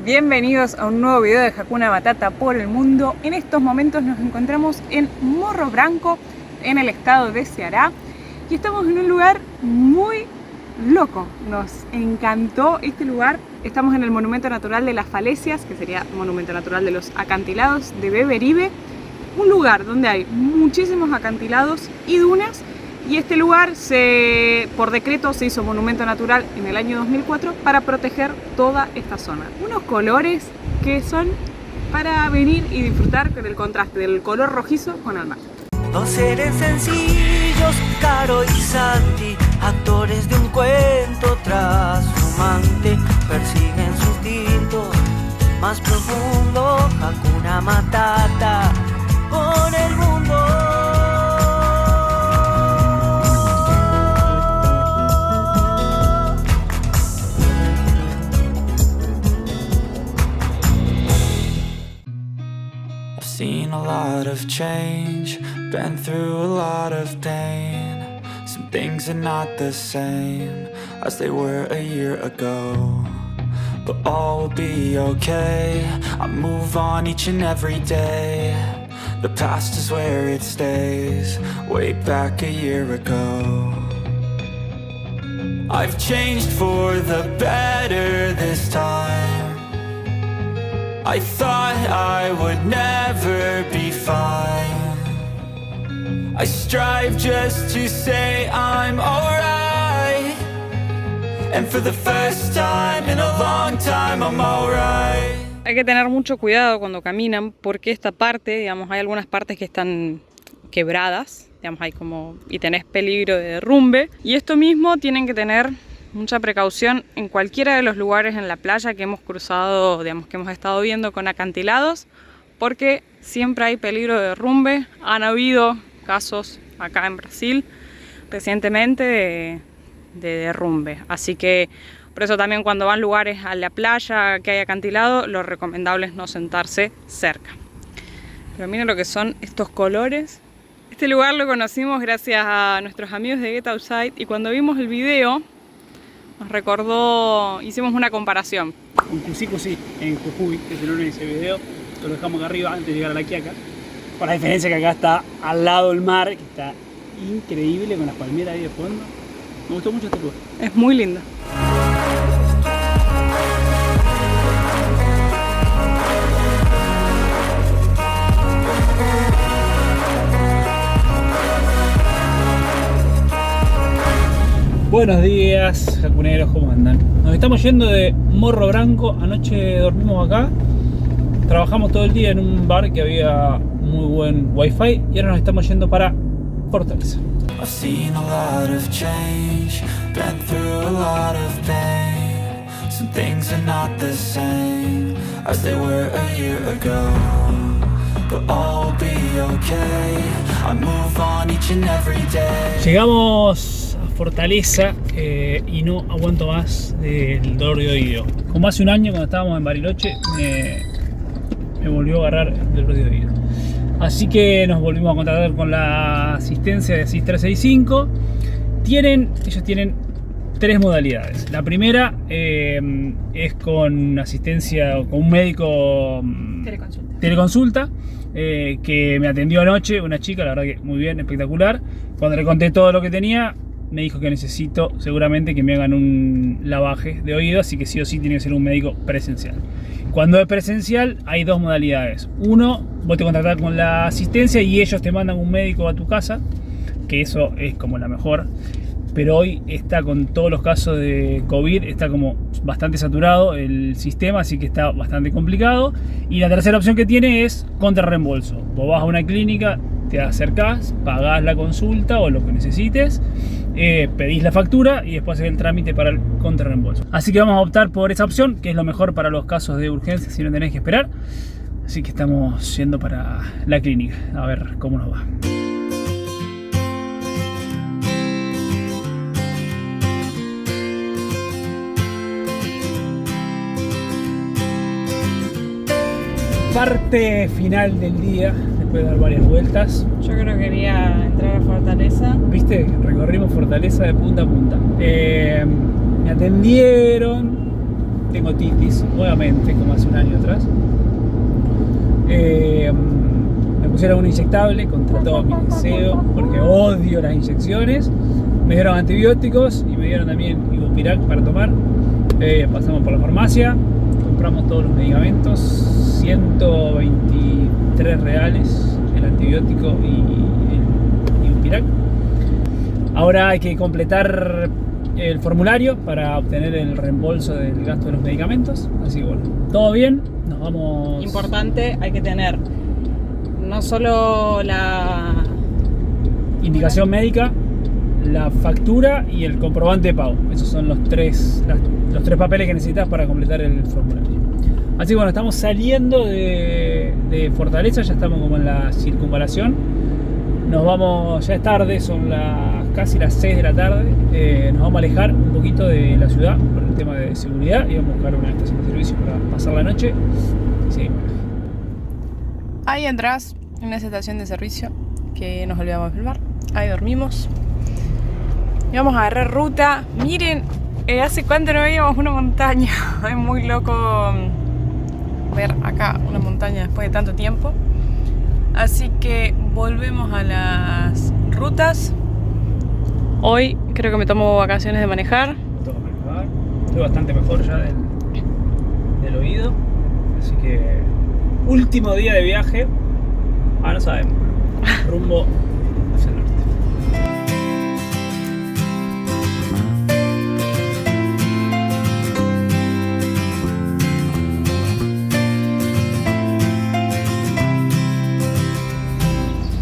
Bienvenidos a un nuevo video de Hakuna Matata por el mundo. En estos momentos nos encontramos en Morro Branco, en el estado de Ceará, y estamos en un lugar muy loco. Nos encantó este lugar. Estamos en el Monumento Natural de las Falecias, que sería Monumento Natural de los Acantilados de Beberibe, un lugar donde hay muchísimos acantilados y dunas. Y este lugar, por decreto, se hizo monumento natural en el año 2004 para proteger toda esta zona. Unos colores que son para venir y disfrutar con el contraste del color rojizo con el mar. Dos seres sencillos, Caro y Santi, actores de un cuento trashumante, persiguen su instinto más profundo. Hakuna Matata con el mundo. Seen a lot of change, been through a lot of pain. Some things are not the same as they were a year ago, but all will be okay. I move on each and every day. The past is where it stays, way back a year ago. I've changed for the better this time. I thought I would never be fine. I strive just to say I'm alright, and for the first time in a long time I'm alright. Hay que tener mucho cuidado cuando caminan porque esta parte, digamos, hay algunas partes que están quebradas, digamos, y tenés peligro de derrumbe, y esto mismo tienen que tener mucha precaución en cualquiera de los lugares en la playa que hemos cruzado, digamos, que hemos estado viendo con acantilados, porque siempre hay peligro de derrumbe. Han habido casos acá en Brasil recientemente de derrumbe, así que por eso también cuando van lugares a la playa que hay acantilado, lo recomendable es no sentarse cerca. Pero miren lo que son estos colores. Este lugar lo conocimos gracias a nuestros amigos de Get Outside, y cuando vimos el video nos recordó, hicimos una comparación. Un Cusi en Jujuy, que es el nombre de ese video, lo dejamos acá arriba antes de llegar a la Quiaca. Con la diferencia que acá está al lado del mar, que está increíble con las palmeras ahí de fondo. Me gustó mucho este lugar. Es muy lindo. Buenos días, jacuneros, ¿cómo andan? Nos estamos yendo de Morro Branco. Anoche dormimos acá. Trabajamos todo el día en un bar que había muy buen wifi, y ahora nos estamos yendo para Fortaleza. I've seen a lot of change, been through a lot of pain. Some things are not the same as they were a year ago, but all will be okay. I move on each and every day. Llegamos a Fortaleza y no aguanto más del dolor de oído. Como hace un año cuando estábamos en Bariloche me volvió a agarrar el dolor de oído. Así que nos volvimos a contactar con la asistencia de SIS 365. Ellos tienen tres modalidades. La primera es con asistencia, con un médico teleconsulta, que me atendió anoche, una chica, la verdad que muy bien, espectacular. Cuando le conté todo lo que tenía, me dijo que necesito seguramente que me hagan un lavaje de oído, así que sí o sí tiene que ser un médico presencial. Cuando es presencial hay dos modalidades. Uno, vos te contactás con la asistencia y ellos te mandan un médico a tu casa, que eso es como la mejor. Pero hoy está, con todos los casos de COVID, está como bastante saturado el sistema, así que está bastante complicado. Y la tercera opción que tiene es contra reembolso. Vos vas a una clínica, te acercás, pagás la consulta o lo que necesites, pedís la factura y después haces el trámite para el contra reembolso. Así que vamos a optar por esa opción, que es lo mejor para los casos de urgencia si no tenés que esperar. Así que estamos yendo para la clínica a ver cómo nos va. Parte final del día, después de dar varias vueltas. Yo creo que quería entrar a Fortaleza. ¿Viste? Recorrimos Fortaleza de punta a punta. Me atendieron, tengo otitis, nuevamente, como hace un año atrás. Me pusieron un inyectable contra todo mi deseo, porque odio las inyecciones. Me dieron antibióticos y me dieron también Ibupirac para tomar. Pasamos por la farmacia, compramos todos los medicamentos, 123 reales el antibiótico y el Ibupirac. Ahora hay que completar el formulario para obtener el reembolso del gasto de los medicamentos. Así que bueno, todo bien, nos vamos. Importante, hay que tener no solo la Indicación médica, la factura y el comprobante de pago. Esos son los tres papeles que necesitas para completar el formulario. Así que bueno, estamos saliendo de Fortaleza, ya estamos como en la circunvalación. Nos vamos, ya es tarde, son casi las 6 de la tarde. Nos vamos a alejar un poquito de la ciudad por el tema de seguridad y vamos a buscar una estación de servicio para pasar la noche. Sí. Ahí atrás, una estación de servicio que nos olvidamos de filmar. Ahí dormimos. Y vamos a agarrar ruta. Miren, hace cuánto no veíamos una montaña. Es muy loco ver acá una montaña después de tanto tiempo. Así que volvemos a las rutas. Hoy creo que me tomo vacaciones de manejar. Estoy bastante mejor ya del oído. Así que último día de viaje. No sabemos. Rumbo hacia el norte.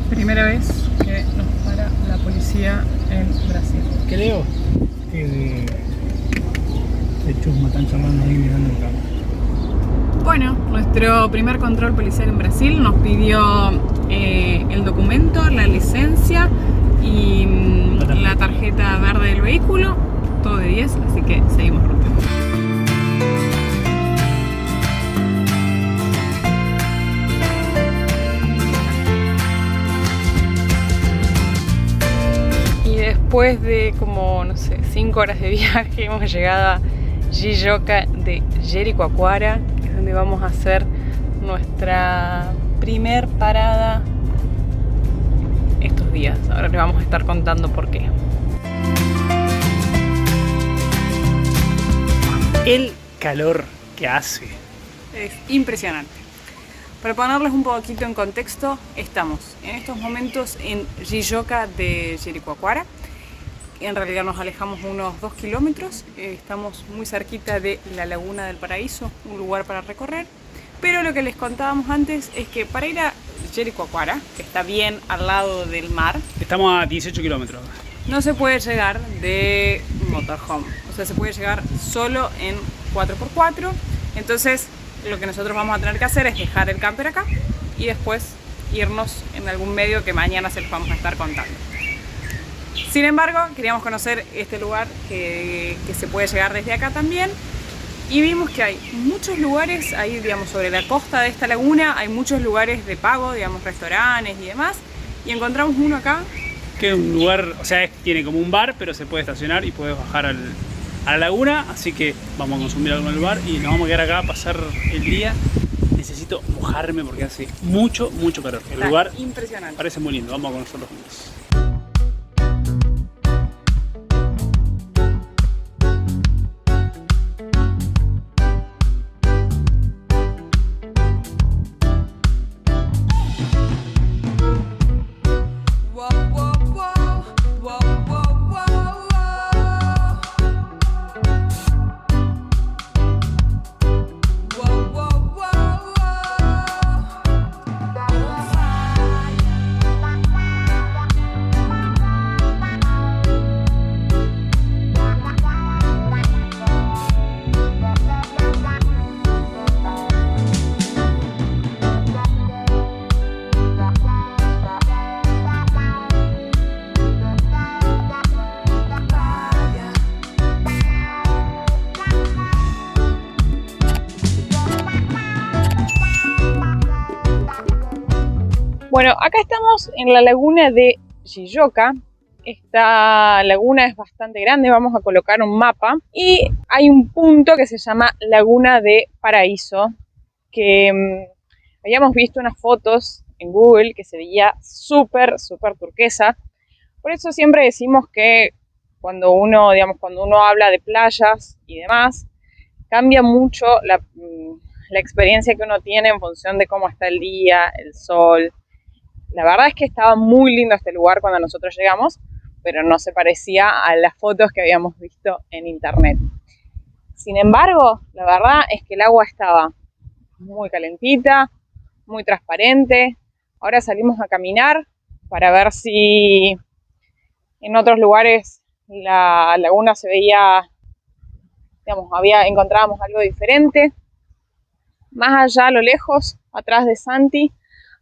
Primera vez que nos para la policía en Brasil. Creo que de chusma están charlando ahí mirando el campo. Bueno, nuestro primer control policial en Brasil nos pidió el documento, la licencia y la tarjeta verde del vehículo, todo de 10, así que seguimos ruta. Y después de como, no sé, 5 horas de viaje hemos llegado a Jijoca de Jericoacoara, que es donde vamos a hacer nuestra primer parada estos días. Ahora les vamos a estar contando por qué. El calor que hace. Es impresionante. Para ponerles un poquito en contexto, estamos en estos momentos en Jijoca de Jericoacoara. En realidad nos alejamos unos 2 kilómetros, estamos muy cerquita de la Laguna del Paraíso, un lugar para recorrer. Pero lo que les contábamos antes es que para ir a Jericoacoara, que está bien al lado del mar, Estamos a 18 kilómetros. no se puede llegar de motorhome, o sea, se puede llegar solo en 4x4. Entonces lo que nosotros vamos a tener que hacer es dejar el camper acá y después irnos en algún medio que mañana se los vamos a estar contando. Sin embargo, queríamos conocer este lugar que se puede llegar desde acá también. Y vimos que hay muchos lugares ahí, digamos, sobre la costa de esta laguna. Hay muchos lugares de pago, digamos, restaurantes y demás. Y encontramos uno acá. Que es un lugar, o sea, tiene como un bar, pero se puede estacionar y puedes bajar a la laguna. Así que vamos a consumir algo en el bar y nos vamos a quedar acá a pasar el día. Necesito mojarme porque hace mucho calor. El lugar impresionante. parece muy lindo, vamos a conocerlo juntos. Bueno, acá estamos en la laguna de Jijoca Esta laguna es bastante grande, vamos a colocar un mapa y hay un punto que se llama Laguna de Paraíso, que habíamos visto unas fotos en Google que se veía súper turquesa. Por eso siempre decimos que cuando uno habla de playas y demás, cambia mucho la experiencia que uno tiene en función de cómo está el día, el sol. La verdad es que estaba muy lindo este lugar cuando nosotros llegamos, pero no se parecía a las fotos que habíamos visto en internet. Sin embargo, la verdad es que el agua estaba muy calentita, muy transparente. Ahora salimos a caminar para ver si en otros lugares la laguna se veía, encontrábamos algo diferente. Más allá, a lo lejos, atrás de Santi,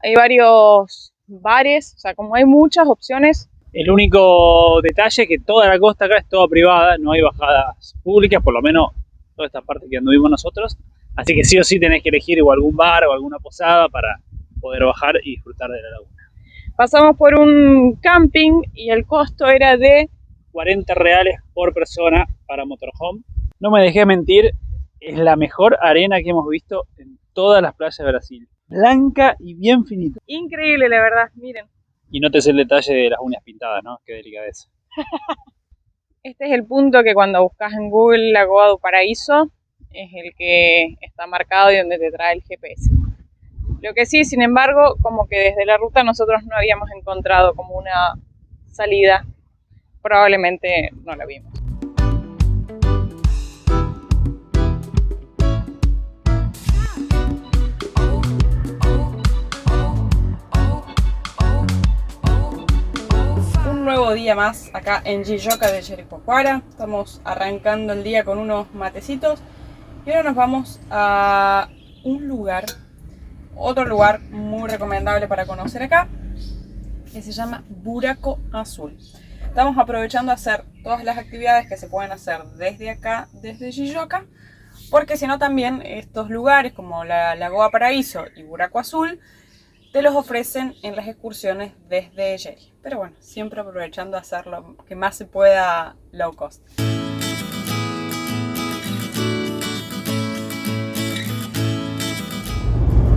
hay varios bares, o sea, como hay muchas opciones. El único detalle es que toda la costa acá es toda privada, no hay bajadas públicas, por lo menos toda esta parte que anduvimos nosotros. Así que sí o sí tenés que elegir o algún bar o alguna posada para poder bajar y disfrutar de la laguna. Pasamos por un camping y el costo era de 40 reales por persona para motorhome. No me dejé mentir, es la mejor arena que hemos visto en todas las playas de Brasil. Blanca y bien finita. Increíble, la verdad, miren. Y nótese el detalle de las uñas pintadas, ¿no? Qué delicadeza. Este es el punto que cuando buscas en Google Lagoa do Paraíso es el que está marcado y donde te trae el GPS. Lo que sí, sin embargo, como que desde la ruta nosotros no habíamos encontrado como una salida. Probablemente no la vimos. Nuevo día más acá en Jijoca de Jericoacoara. Estamos arrancando el día con unos matecitos y ahora nos vamos a un lugar, otro lugar muy recomendable para conocer acá, que se llama Buraco Azul. Estamos aprovechando a hacer todas las actividades que se pueden hacer desde acá, desde Jijoca, porque si no también estos lugares como la Lagoa Paraíso y Buraco Azul te los ofrecen en las excursiones desde Jeri. Pero bueno, siempre aprovechando a hacer lo que más se pueda low cost.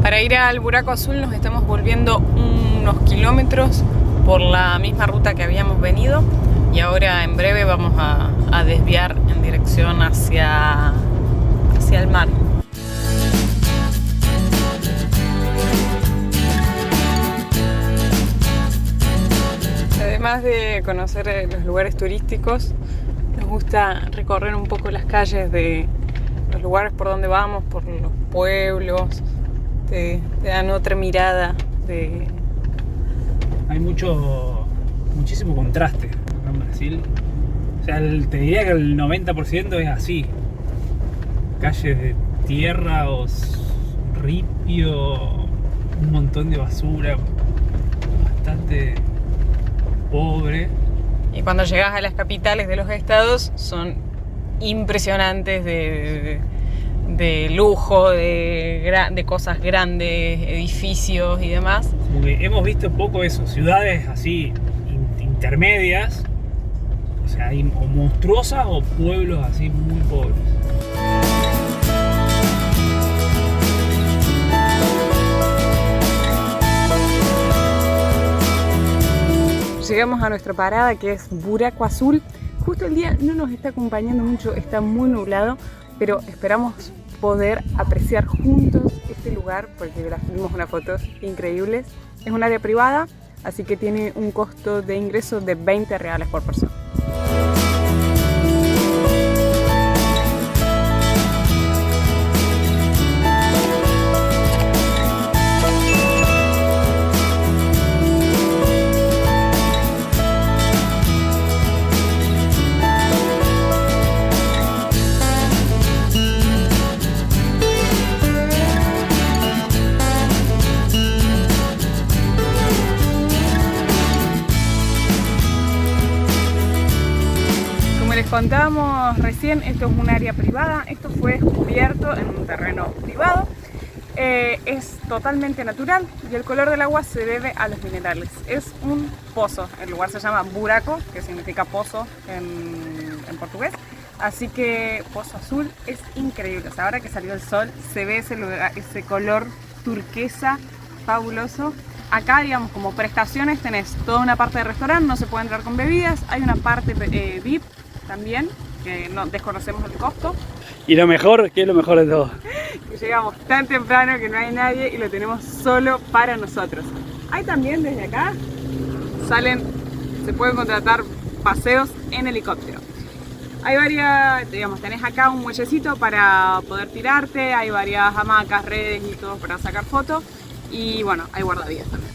Para ir al Buraco Azul nos estamos volviendo unos kilómetros por la misma ruta que habíamos venido y ahora en breve vamos a desviar en dirección hacia el mar. Además de conocer los lugares turísticos, nos gusta recorrer un poco las calles de los lugares por donde vamos, por los pueblos, te dan otra mirada de... Hay muchísimo contraste en Brasil. O sea, te diría que el 90% es así. Calles de tierra o ripio, un montón de basura, bastante pobre. Y cuando llegas a las capitales de los estados son impresionantes de lujo, de cosas grandes, edificios y demás. Porque hemos visto poco eso, ciudades así intermedias, o sea, o monstruosas o pueblos así muy pobres. Llegamos a nuestra parada, que es Buraco Azul. Justo el día no nos está acompañando mucho, está muy nublado, pero esperamos poder apreciar juntos este lugar porque vimos unas fotos increíbles. Es un área privada, así que tiene un costo de ingreso de 20 reales por persona. Contábamos recién, esto es un área privada, esto fue descubierto en un terreno privado Es totalmente natural y el color del agua se debe a los minerales. Es un pozo, el lugar se llama buraco, que significa pozo en portugués. Así que Pozo Azul es increíble. O sea, ahora que salió el sol se ve ese color turquesa fabuloso. Acá, digamos, como prestaciones tenés toda una parte de restaurante, no se puede entrar con bebidas. Hay una parte VIP también, que no desconocemos el costo. Y lo mejor, ¿qué es lo mejor de todo? Que llegamos tan temprano que no hay nadie y lo tenemos solo para nosotros. Hay también desde acá, se pueden contratar paseos en helicóptero. Hay varias, digamos, tenés acá un muellecito para poder tirarte, hay varias hamacas, redes y todo para sacar fotos. Y bueno, hay guardavidas también.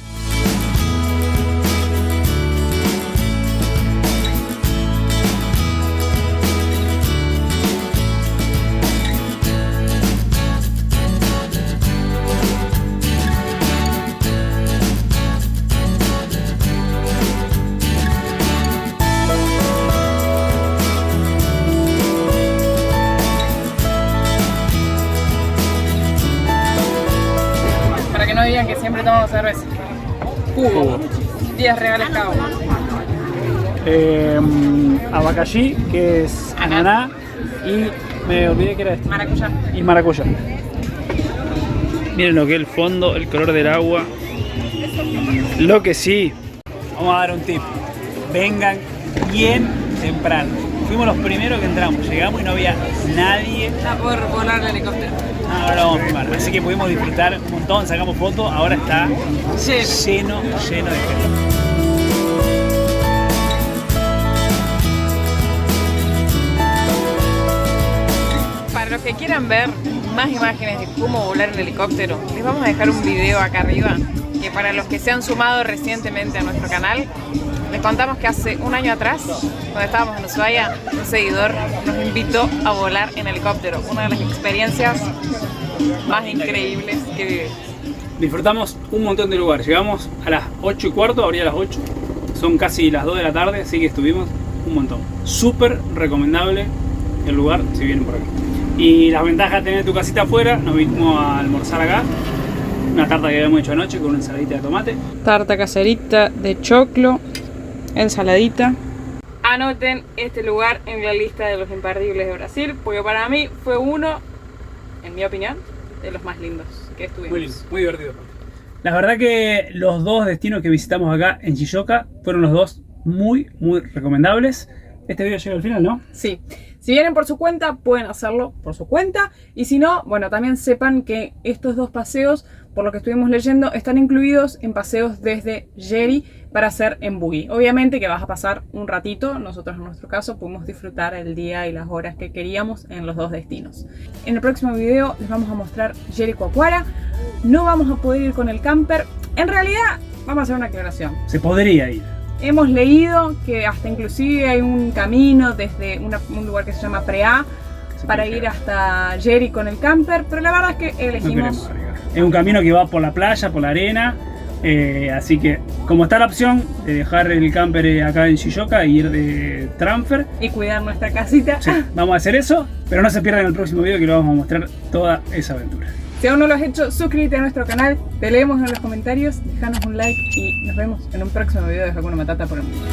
No digan que siempre tomamos cerveza. Jugo. 10 reales cada uno. Abacaxi, que es ananá, y me olvidé que era este. Maracuyá. Y maracuyá. Miren lo que es el fondo, el color del agua. Lo que sí, vamos a dar un tip. Vengan bien temprano. Fuimos los primeros que entramos, llegamos y no había nadie. Está por volar el helicóptero. Ahora lo vamos a filmar, así que pudimos disfrutar un montón, sacamos fotos, ahora está lleno de gente. Para los que quieran ver más imágenes de cómo volar en helicóptero, les vamos a dejar un video acá arriba, que para los que se han sumado recientemente a nuestro canal, les contamos que hace un año atrás, cuando estábamos en Ushuaia, un seguidor nos invitó a volar en helicóptero, una de las experiencias más increíbles que vive. Disfrutamos un montón de lugares, llegamos a las 8:15, abría a las 8, son casi las 2 de la tarde, así que estuvimos un montón. Súper recomendable el lugar si vienen por acá. Y las ventajas de tener tu casita afuera, nos vinimos a almorzar acá, una tarta que habíamos hecho anoche con una ensaladita de tomate. Tarta caserita de choclo, ensaladita. Anoten este lugar en la lista de los imperdibles de Brasil, porque para mí fue uno, en mi opinión, de los más lindos que estuvimos. Muy lindo, muy divertido. La verdad que los dos destinos que visitamos acá en Chiyoca fueron los dos muy recomendables. Este video llega al final, ¿no? Sí. Si vienen por su cuenta, pueden hacerlo por su cuenta. Y si no, bueno, también sepan que estos dos paseos, por lo que estuvimos leyendo, están incluidos en paseos desde Jeri para hacer en buggy. Obviamente que vas a pasar un ratito. Nosotros en nuestro caso pudimos disfrutar el día y las horas que queríamos en los dos destinos. En el próximo video les vamos a mostrar Jericoacoara. No vamos a poder ir con el camper. En realidad, vamos a hacer una aclaración. Se podría ir. Hemos leído que hasta inclusive hay un camino desde un lugar que se llama Preá para ir hasta Jeri con el camper, pero la verdad es que elegimos... Es un camino que va por la playa, por la arena, así que como está la opción de dejar el camper acá en Chiyoca e ir de transfer y cuidar nuestra casita, sí, vamos a hacer eso, pero no se pierdan el próximo video que lo vamos a mostrar toda esa aventura. Si aún no lo has hecho, suscríbete a nuestro canal, te leemos en los comentarios, déjanos un like y nos vemos en un próximo video de Hakuna Matata por el mundo.